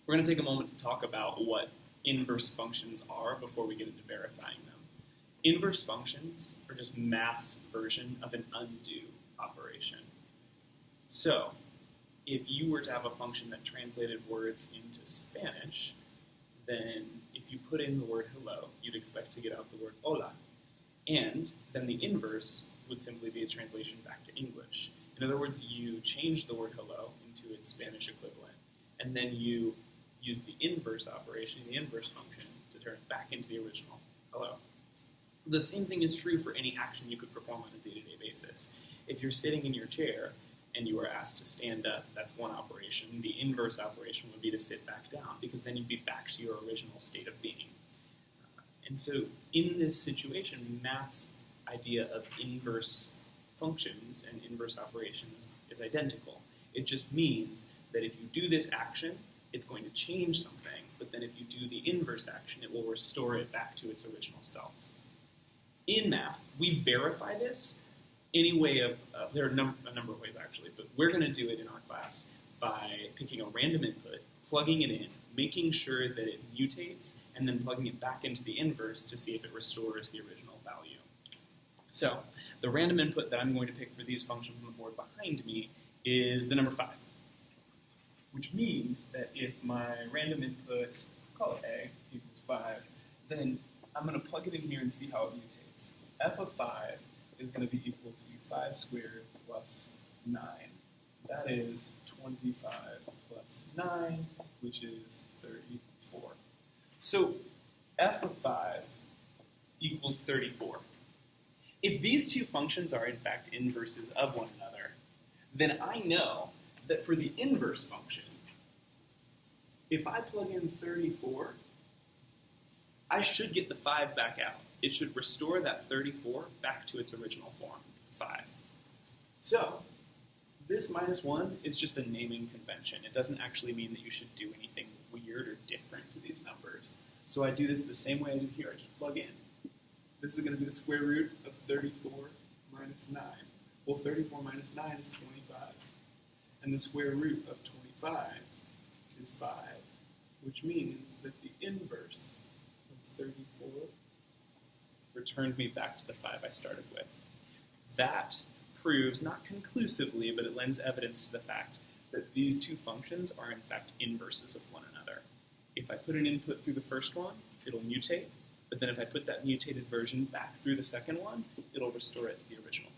We're going to take a moment to talk about what inverse functions are before we get into verifying them. Inverse functions are just math's version of an undo operation. So, if you were to have a function that translated words into Spanish, then if you put in the word hello, you'd expect to get out the word hola. And then the inverse would simply be a translation back to English. In other words, you change the word hello into its Spanish equivalent, and then you use the inverse operation, the inverse function, to turn it back into the original hello. The same thing is true for any action you could perform on a day-to-day basis. If you're sitting in your chair and you are asked to stand up, that's one operation. The inverse operation would be to sit back down, because then you'd be back to your original state of being. And so in this situation, math's idea of inverse functions and inverse operations is identical. It just means that if you do this action, it's going to change something, but then if you do the inverse action, it will restore it back to its original self. In math, we verify this any way of, there are a number of ways actually, but we're going to do it in our class by picking a random input, plugging it in, making sure that it mutates, and then plugging it back into the inverse to see if it restores the original value. So, the random input that I'm going to pick for these functions on the board behind me is the number 5. Which means that if my random input, call it A, equals 5, then I'm going to plug it in here and see how it mutates. F of 5 is going to be equal to 5 squared plus 9. That is 25 plus 9, which is 34. So f of 5 equals 34. If these two functions are in fact inverses of one another, then I know that for the inverse function, if I plug in 34, I should get the 5 back out. It should restore that 34 back to its original form, 5. So, this minus 1 is just a naming convention. It doesn't actually mean that you should do anything weird or different to these numbers. So I do this the same way I do here. I just plug in. This is going to be the square root of 34 minus 9. Well, 34 minus 9 is 25. And the square root of 25 is 5, which means that the inverse of 34 returned me back to the 5 I started with. That proves, not conclusively, but it lends evidence to the fact that these two functions are in fact inverses of one another. If I put an input through the first one, it'll mutate, but then if I put that mutated version back through the second one, it'll restore it to the original